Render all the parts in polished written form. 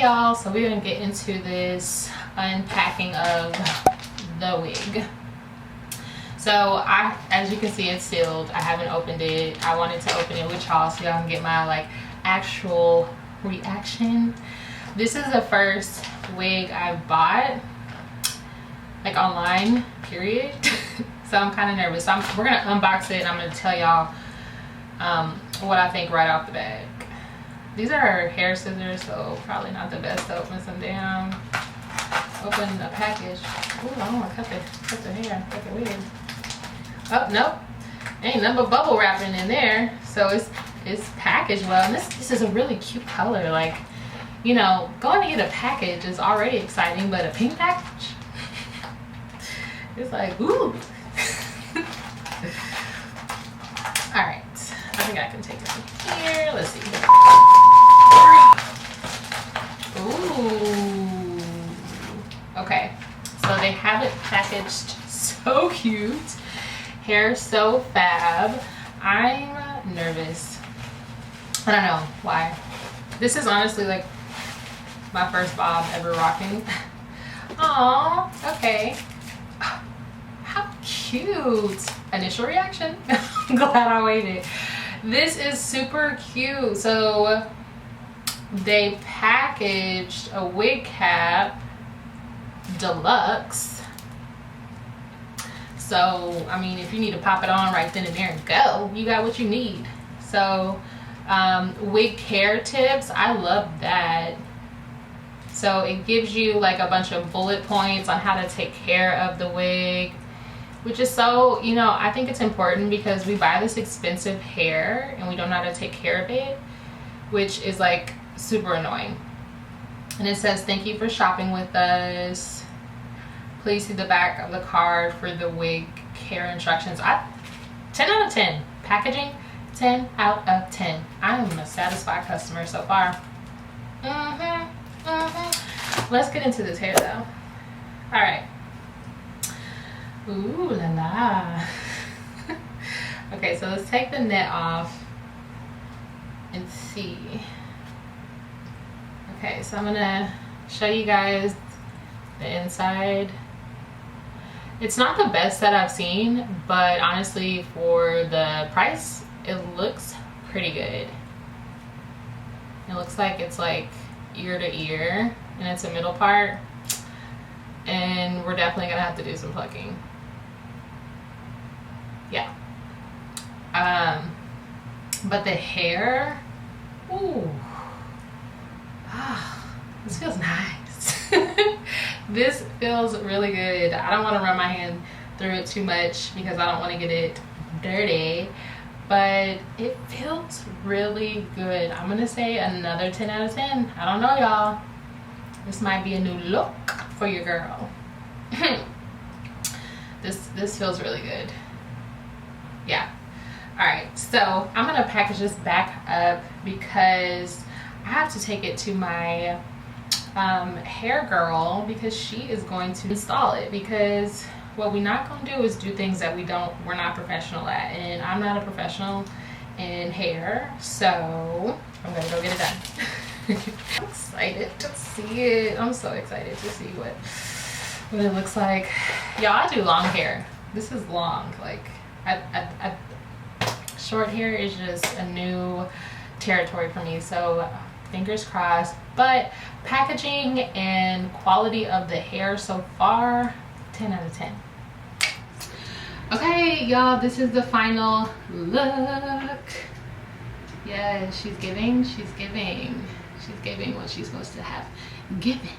y'all, so we're gonna get into this unpacking of the wig. So as you can see, it's sealed. I haven't opened it. I wanted to open it with y'all so y'all can get my like actual reaction. This is the first wig I've bought like online, period. So I'm kind of nervous. We're gonna unbox it and I'm gonna tell y'all what I think right off the bat. These are hair scissors, so probably not the best to open some damn, open a package. Ooh, I don't want to cut the hair, cut the wig. Oh, nope. Ain't nothing but bubble wrapping in there. So it's packaged well. And this is a really cute color. Like, you know, going to get a package is already exciting, but a pink package? It's like, ooh. Alright. I think I can take it from here. Let's see. Ooh. Okay. So they have it packaged so cute. Hair So Fab. I'm nervous. I don't know why. This is honestly like my first bob ever rocking. Aww. Okay. How cute. Initial reaction. I'm glad I waited. This is super cute. So they packaged a wig cap deluxe. So I mean, if you need to pop it on right then and there and go, you got what you need. So Wig Care tips, I love that. So it gives you like a bunch of bullet points on how to take care of the wig, which is so, you know, I think it's important because we buy this expensive hair and we don't know how to take care of it, which is like super annoying. And it says, thank you for shopping with us. Please see the back of the card for the wig care instructions. 10 out of 10. Packaging, 10 out of 10. I am a satisfied customer so far. Let's get into this hair though. All right. Ooh la la. Okay, so let's take the net off and see. Okay, so I'm gonna show you guys the inside. It's not the best that I've seen, but honestly for the price, it looks pretty good. It looks like it's like ear to ear and it's a middle part, and we're definitely gonna have to do some plucking. Yeah. But the hair, ooh, this feels nice. This feels really good. I don't want to run my hand through it too much because I don't want to get it dirty, but it feels really good. I'm gonna say another 10 out of 10. I don't know, y'all. This might be a new look for your girl. This feels really good. Yeah. All right, so I'm gonna package this back up because I have to take it to my hair girl because she is going to install it, because what we're not going to do is do things that we're not professional at, and I'm not a professional in hair, so I'm gonna go get it done. I'm excited to see it. I'm so excited to see what it looks like. Y'all, I do long hair. This is long. Like short hair is just a new territory for me, so fingers crossed. But packaging and quality of the hair so far, 10 out of 10. Okay, y'all, this is the final look. Yeah, she's giving what she's supposed to have given.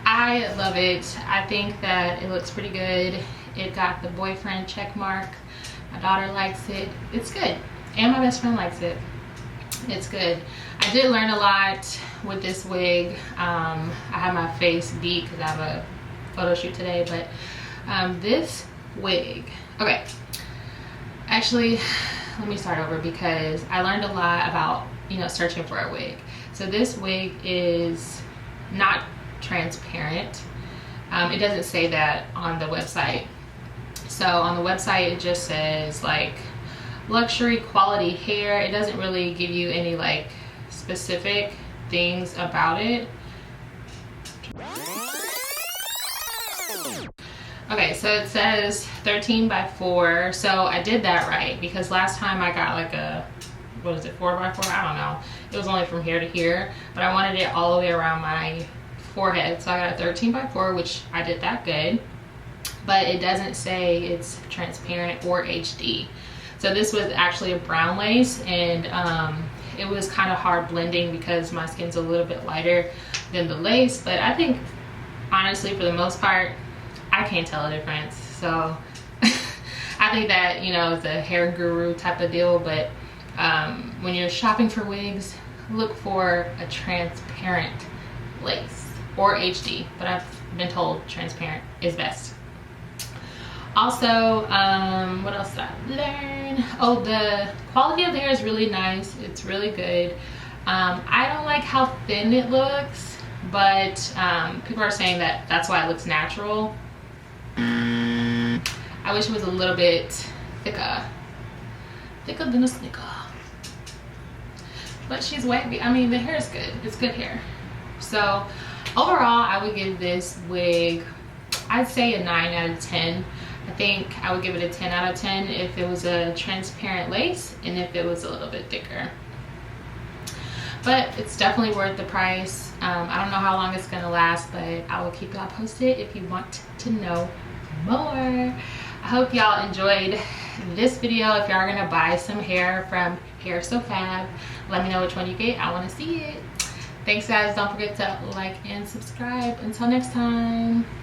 I love it. I think that it looks pretty good. It got the boyfriend check mark. My daughter likes it. It's good. And my best friend likes it. It's good. I did learn a lot with this wig. I had my face beat because I have a photo shoot today, but this wig, okay, actually let me start over because I learned a lot about, you know, searching for a wig. So this wig is not transparent. It doesn't say that on the website. So on the website it just says like luxury quality hair. It doesn't really give you any like specific things about it. Okay, so it says 13 by 4. So I did that right, because last time I got like a, what is it, 4 by 4? I don't know. It was only from here to here, but I wanted it all the way around my forehead. So I got a 13 by 4, which I did that good. But it doesn't say it's transparent or HD. So this was actually a brown lace, and it was kind of hard blending because my skin's a little bit lighter than the lace. But I think, honestly, for the most part, I can't tell a difference. So I think that, you know, it's a hair guru type of deal. But when you're shopping for wigs, look for a transparent lace or HD. But I've been told transparent is best. Also, what else did I learn? Oh, the quality of the hair is really nice. It's really good. I don't like how thin it looks, but people are saying that that's why it looks natural. I wish it was a little bit thicker than a snicker. But she's wavy. I mean, the hair is good. It's good hair. So overall, I would give this wig, I'd say a 9 out of 10. I think I would give it a 10 out of 10 if it was a transparent lace and if it was a little bit thicker. But it's definitely worth the price. I don't know how long it's gonna last, but I will keep y'all posted if you want to know more. I hope y'all enjoyed this video. If y'all are gonna buy some hair from Hair So Fab, let me know which one you get. I wanna see it. Thanks guys, don't forget to like and subscribe. Until next time.